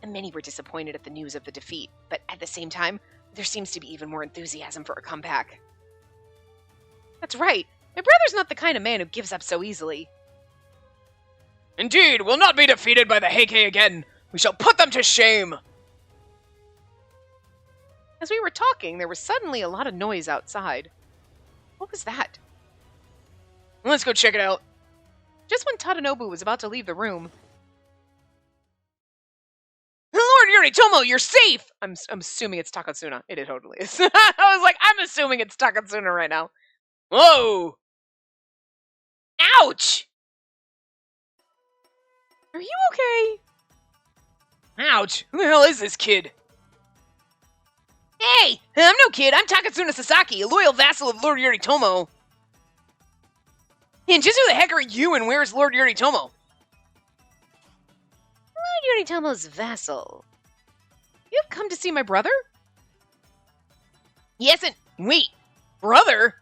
And many were disappointed at the news of the defeat, but at the same time, there seems to be even more enthusiasm for a comeback. That's right, my brother's not the kind of man who gives up so easily. Indeed, we'll not be defeated by the Heike again. We shall put them to shame. As we were talking, there was suddenly a lot of noise outside. What was that? Let's go check it out. Just when Tadanobu was about to leave the room. Lord Yoritomo, you're safe! I'm assuming it's Takatsuna. It totally is. I was like, I'm assuming it's Takatsuna right now. Whoa! Ouch! Are you okay? Ouch! Who the hell is this kid? Hey! I'm no kid, I'm Takatsuna Sasaki, a loyal vassal of Lord Yoritomo. And just who the heck are you and where's Lord Yoritomo? Lord Yoritomo's vassal. You've come to see my brother? Yes, and wait, brother?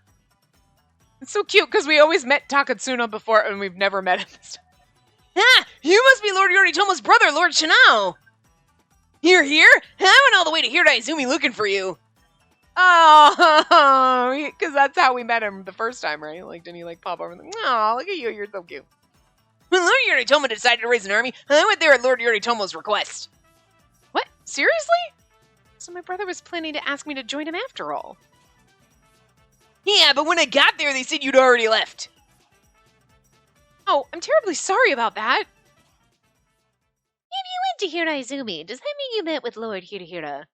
It's so cute because we always met Takatsuna before and we've never met him this time. Ah, you must be Lord Yoritomo's brother, Lord Shinao. You're here? I went all the way to Hiraizumi looking for you. Oh, because that's how we met him the first time, right? Like, didn't he, like, pop over and like, oh, look at you, you're so cute. When Lord Yoritomo decided to raise an army, I went there at Lord Yoritomo's request. What? Seriously? So my brother was planning to ask me to join him after all. Yeah, but when I got there, they said you'd already left. Oh, I'm terribly sorry about that. If you went to Hiraizumi, does that mean you met with Lord Hirahira?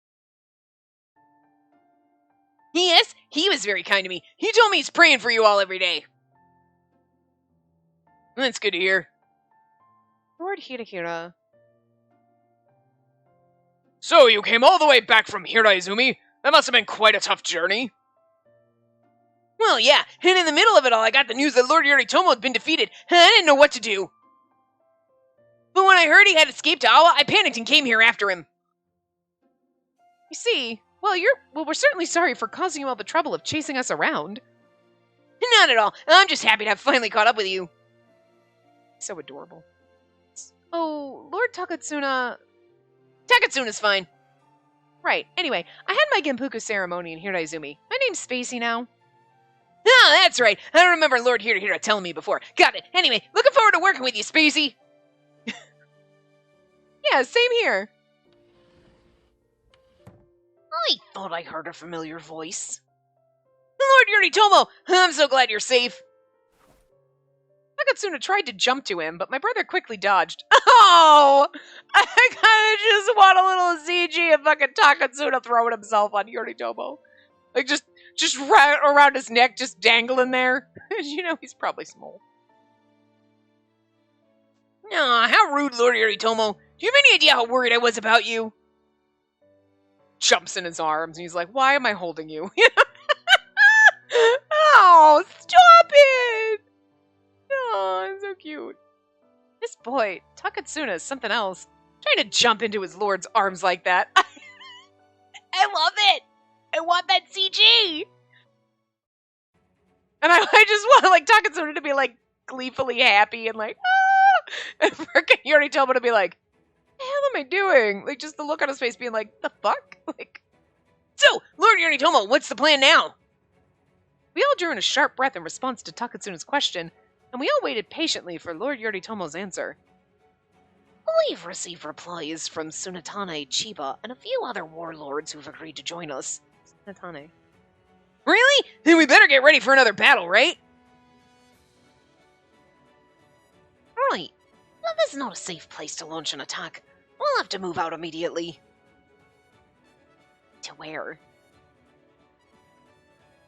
Yes, he was very kind to me. He told me he's praying for you all every day. That's good to hear. Lord Hirahira. So you came all the way back from Hiraizumi? That must have been quite a tough journey. Well, yeah, and in the middle of it all, I got the news that Lord Yoritomo had been defeated, and I didn't know what to do. But when I heard he had escaped to Awa, I panicked and came here after him. You see, well, we're certainly sorry for causing you all the trouble of chasing us around. Not at all. I'm just happy to have finally caught up with you. So adorable. Oh, Lord Takatsuna... Takatsuna's fine. Right, anyway, I had my Genpuku ceremony in Hiraizumi. My name's Spacey now. Ah, that's right. I remember Lord Hirahira telling me before. Got it. Anyway, looking forward to working with you, Spacey. Yeah, same here. I thought I heard a familiar voice. Lord Yoritomo, I'm so glad you're safe. Takatsuna tried to jump to him, but my brother quickly dodged. Oh! I kinda just want a little CG of fucking Takatsuna throwing himself on Yoritomo. Like, just around his neck, just dangling there. You know, he's probably small. Aw, how rude, Lord Yoritomo. Do you have any idea how worried I was about you? Jumps in his arms, and he's like, why am I holding you? Oh, stop it! Oh, it's so cute. This boy, Takatsuna, is something else. Trying to jump into his lord's arms like that. I love it! I want that CG! And I just want, like, Takatsuna to be, like, gleefully happy and, like, ah! And freaking Yoritomo to be like, the hell am I doing? Like, just the look on his face being like, the fuck? Like, so, Lord Yoritomo, what's the plan now? We all drew in a sharp breath in response to Takatsuna's question, and we all waited patiently for Lord Yoritomo's answer. We've received replies from Tsunetane, Chiba, and a few other warlords who've agreed to join us. Tsunetane. Really? Then we better get ready for another battle, right? Right. Well, this is not a safe place to launch an attack. We'll have to move out immediately. To where?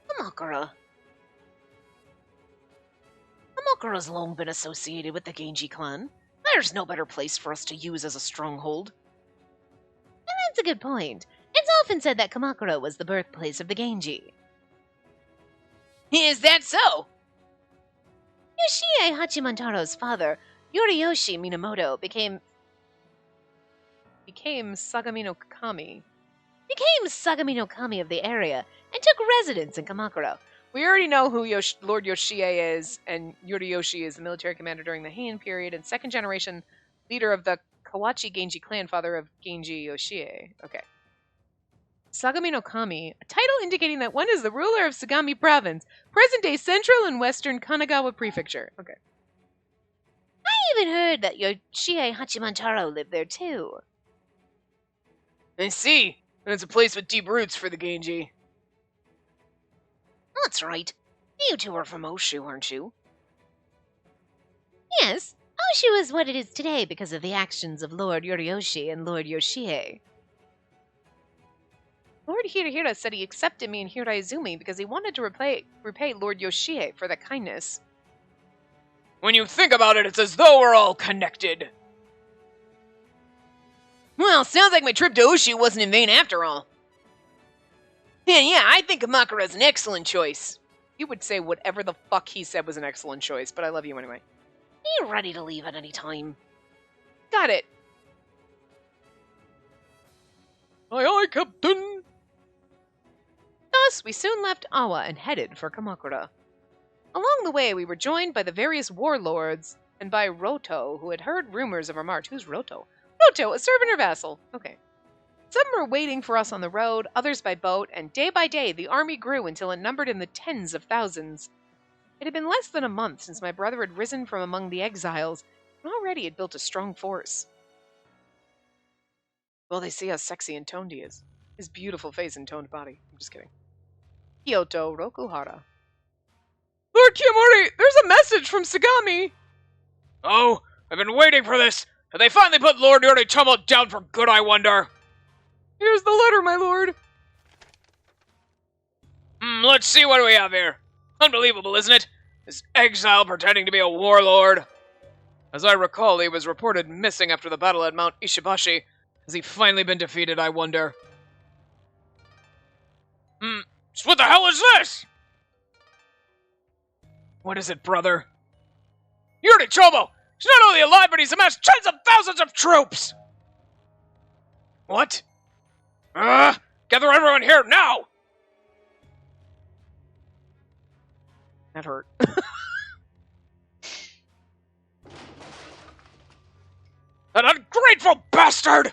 Kamakura. Kamakura's long been associated with the Genji clan. There's no better place for us to use as a stronghold. And that's a good point. It's often said that Kamakura was the birthplace of the Genji. Is that so? Yoshie Hachimantaro's father, Yoriyoshi Minamoto, became Sagami no Kami. Became Sagami no Kami of the area and took residence in Kamakura. We already know who Lord Yoshie is, and Yoriyoshi is the military commander during the Heian period and second generation leader of the Kawachi Genji clan, father of Genji Yoshie. Okay. Sagami no Kami, a title indicating that one is the ruler of Sagami province, present-day central and western Kanagawa prefecture. Okay. I even heard that Yoshie Hachimantaro lived there too. I see. And it's a place with deep roots for the Genji. That's right. You two are from Oshu, aren't you? Yes. Oshu is what it is today because of the actions of Lord Yoriyoshi and Lord Yoshie. Lord Hirahira said he accepted me in Hiraizumi because he wanted to repay Lord Yoshie for that kindness. When you think about it, it's as though we're all connected. Well, sounds like my trip to Oshu wasn't in vain after all. And yeah, I think Kamakura's an excellent choice. He would say whatever the fuck he said was an excellent choice, but I love you anyway. Are you ready to leave at any time? Got it. Aye, aye, Captain. Thus, we soon left Awa and headed for Kamakura. Along the way, we were joined by the various warlords and by Roto, who had heard rumors of our march. Who's Roto? Roto, a servant or vassal. Okay. Some were waiting for us on the road, others by boat, and day by day the army grew until it numbered in the tens of thousands. It had been less than a month since my brother had risen from among the exiles, and already had built a strong force. Well, they see how sexy and toned he is. His beautiful face and toned body. I'm just kidding. Kyoto Rokuhara. Lord Kiyomori, there's a message from Sagami! Oh, I've been waiting for this! Have they finally put Lord Yoritomo down for good, I wonder? Here's the letter, my lord. Let's see what we have here. Unbelievable, isn't it? This exile pretending to be a warlord. As I recall, he was reported missing after the battle at Mount Ishibashi. Has he finally been defeated, I wonder? So what the hell is this? What is it, brother? Yoritomo! He's not only alive, but he's amassed tens of thousands of troops! What? Gather everyone here now! That hurt. That ungrateful bastard!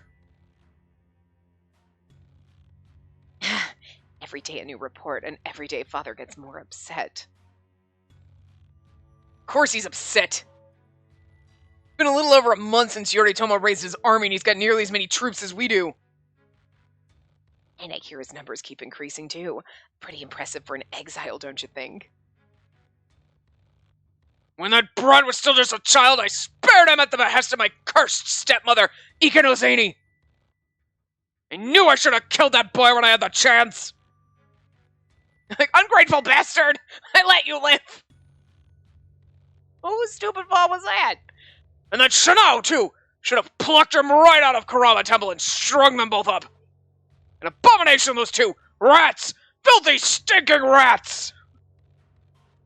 Every day a new report, and every day Father gets more upset. Of course he's upset. It's been a little over a month since Yoritomo raised his army, and he's got nearly as many troops as we do. And I hear his numbers keep increasing too. Pretty impressive for an exile, don't you think? When that brat was still just a child, I spared him at the behest of my cursed stepmother, Ikanozani. I knew I should have killed that boy when I had the chance. Like, ungrateful bastard! I let you live! Whose stupid fault was that? And that Shanao, too! Should have plucked him right out of Karama Temple and strung them both up. An abomination, those two! Rats! Filthy, stinking rats!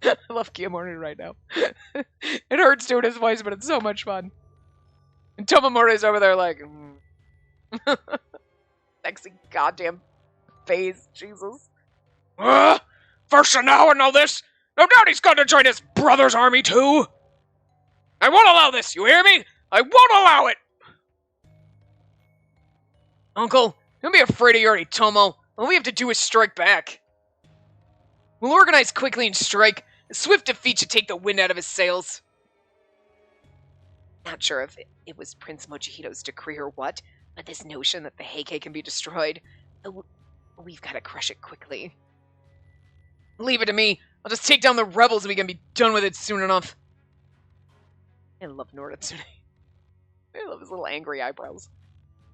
I love Kiyomori right now. It hurts doing his voice, but it's so much fun. And Tomomori's over there like... Sexy goddamn face, Jesus. For Shanao and all this, no doubt he's going to join his brother's army too. I won't allow this, you hear me? I won't allow it! Uncle, don't be afraid of Yoritomo. All we have to do is strike back. We'll organize quickly and strike. A swift defeat should take the wind out of his sails. Not sure if it was Prince Mochihito's decree or what, but this notion that the Heike can be destroyed, we've got to crush it quickly. Leave it to me. I'll just take down the rebels and we can be done with it soon enough. I love Noritsune. I love his little angry eyebrows.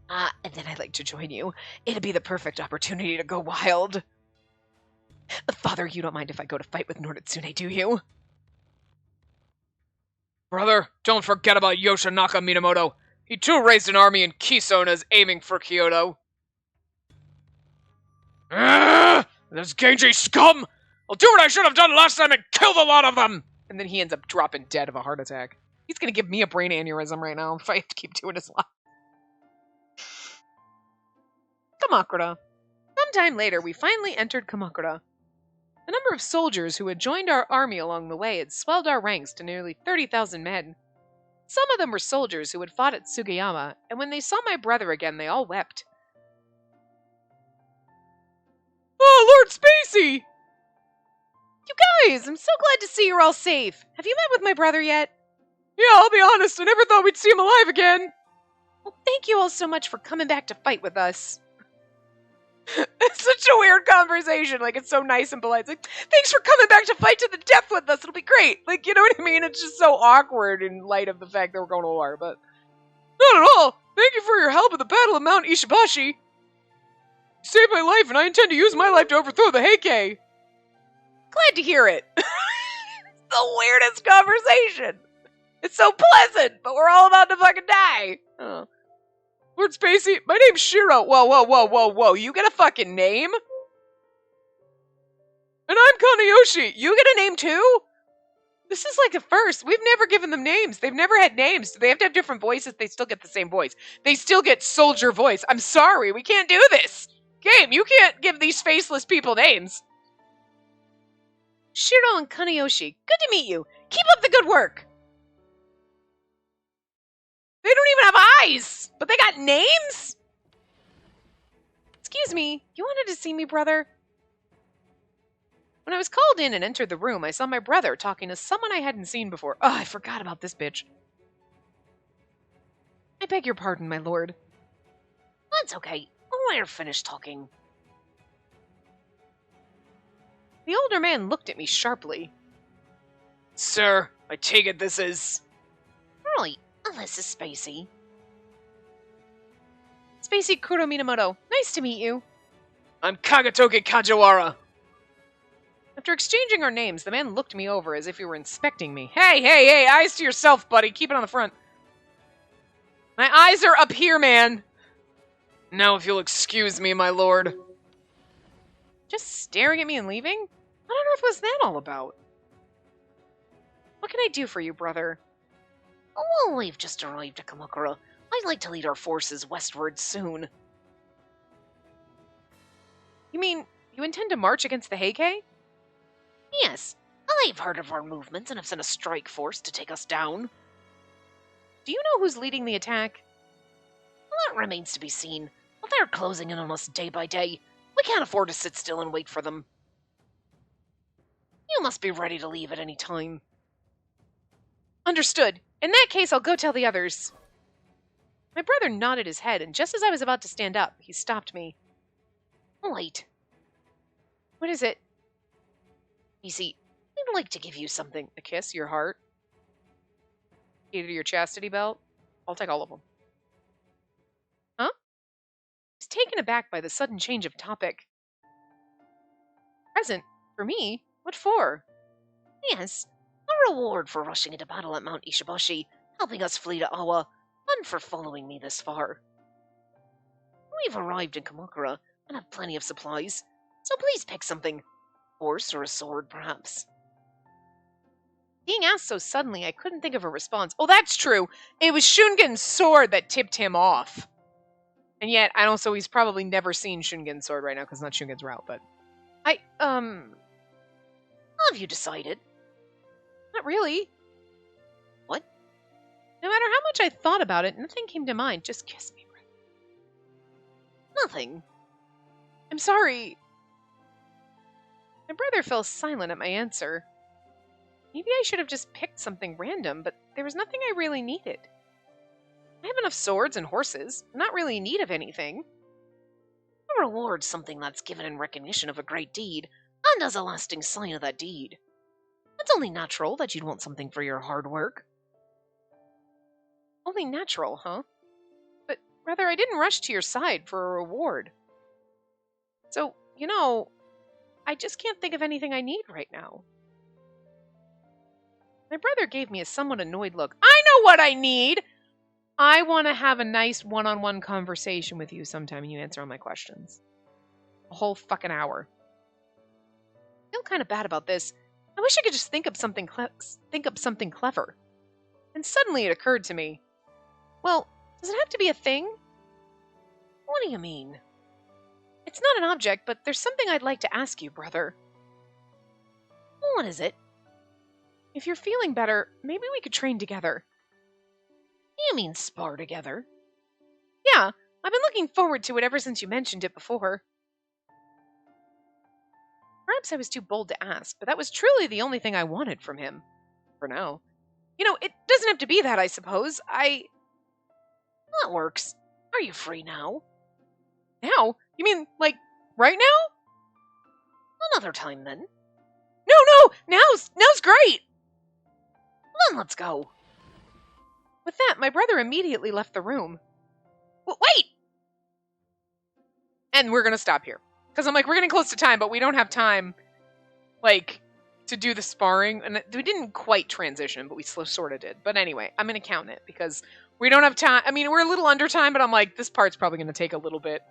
And then I'd like to join you. It'd be the perfect opportunity to go wild. Father, you don't mind if I go to fight with Noritsune, do you? Brother, don't forget about Yoshinaka Minamoto. He too raised an army in Kiso and is aiming for Kyoto. Those Genji scum! I'll do what I should have done last time and kill the lot of them! And then he ends up dropping dead of a heart attack. He's gonna give me a brain aneurysm right now if I have to keep doing his life. Kamakura. Sometime later, we finally entered Kamakura. The number of soldiers who had joined our army along the way had swelled our ranks to nearly 30,000 men. Some of them were soldiers who had fought at Sugiyama, and when they saw my brother again, they all wept. Oh, Lord Spacey! You guys, I'm so glad to see you're all safe. Have you met with my brother yet? Yeah, I'll be honest, I never thought we'd see him alive again. Well, thank you all so much for coming back to fight with us. It's such a weird conversation. Like, it's so nice and polite. It's like, thanks for coming back to fight to the death with us. It'll be great. Like, you know what I mean? It's just so awkward in light of the fact that we're going to war, but... Not at all. Thank you for your help at the Battle of Mount Ishibashi. You saved my life, and I intend to use my life to overthrow the Heike. Glad to hear it. It's the weirdest conversation. It's so pleasant, but we're all about to fucking die. Oh. Lord Spacey, my name's Shiro. Whoa. You get a fucking name? And I'm Kanayoshi. You get a name too? This is like the first. We've never given them names. They've never had names. They have to have different voices. They still get the same voice. They still get soldier voice. I'm sorry. We can't do this. Game, you can't give these faceless people names. Shiro and Kanayoshi, good to meet you. Keep up the good work. They don't even have eyes, but they got names? Excuse me, you wanted to see me, brother? When I was called in and entered the room, I saw my brother talking to someone I hadn't seen before. Oh, I forgot about this bitch. I beg your pardon, my lord. That's okay. We're finished talking. The older man looked at me sharply. Sir, I take it this is... Right. This is Spacey. Spacey Kuro Minamoto, nice to meet you. I'm Kagatoki Kajiwara. After exchanging our names, the man looked me over as if he were inspecting me. Hey, eyes to yourself, buddy. Keep it on the front. My eyes are up here, man. Now if you'll excuse me, my lord. Just staring at me and leaving? What on earth was that all about? What can I do for you, brother? Well, we've just arrived at Kamakura. I'd like to lead our forces westward soon. You mean, you intend to march against the Heike? Yes, they've heard of our movements and have sent a strike force to take us down. Do you know who's leading the attack? Well, that remains to be seen. But they're closing in on us day by day. We can't afford to sit still and wait for them. You must be ready to leave at any time. Understood. In that case, I'll go tell the others. My brother nodded his head, and just as I was about to stand up, he stopped me. Wait. What is it? You see, I'd like to give you something. A kiss? Your heart? Key to your chastity belt? I'll take all of them. Huh? I was taken aback by the sudden change of topic. Present? For me? What for? Yes, a reward for rushing into battle at Mount Ishibashi, helping us flee to Awa, and for following me this far. We've arrived in Kamakura and have plenty of supplies, so please pick something. Horse or a sword, perhaps. Being asked so suddenly, I couldn't think of a response. Oh, that's true. It was Shungen's sword that tipped him off. And yet, I don't, so he's probably never seen Shungen's sword right now, because it's not Shungen's route, but... Have you decided? Not really. What? No matter how much I thought about it, nothing came to mind. Just kiss me, brother. Nothing. I'm sorry. My brother fell silent at my answer. Maybe I should have just picked something random, but there was nothing I really needed. I have enough swords and horses. I'm not really in need of anything. A reward's something that's given in recognition of a great deed, and as a lasting sign of that deed. It's only natural that you'd want something for your hard work. Only natural, huh? But, brother, I didn't rush to your side for a reward. So, I just can't think of anything I need right now. My brother gave me a somewhat annoyed look. I know what I need! I want to have a nice one-on-one conversation with you sometime and you answer all my questions. A whole fucking hour. I feel kind of bad about this. I wish I could just think up something clever. And suddenly it occurred to me. Well, does it have to be a thing? What do you mean? It's not an object, but there's something I'd like to ask you, brother. What is it? If you're feeling better, maybe we could train together. You mean spar together? Yeah, I've been looking forward to it ever since you mentioned it before. Perhaps I was too bold to ask, but that was truly the only thing I wanted from him. For now. It doesn't have to be that, I suppose. That works. Are you free now? Now? You mean, like, right now? Another time, then. No! Now's great! Then let's go. With that, my brother immediately left the room. Wait! And we're gonna stop here. Because I'm like, we're getting close to time, but we don't have time, to do the sparring. And we didn't quite transition, but we sort of did. But anyway, I'm gonna count it, because we don't have time. I mean, we're a little under time, but I'm like, this part's probably gonna take a little bit,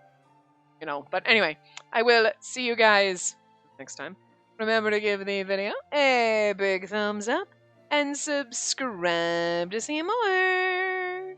But anyway, I will see you guys next time. Remember to give the video a big thumbs up and subscribe to see more.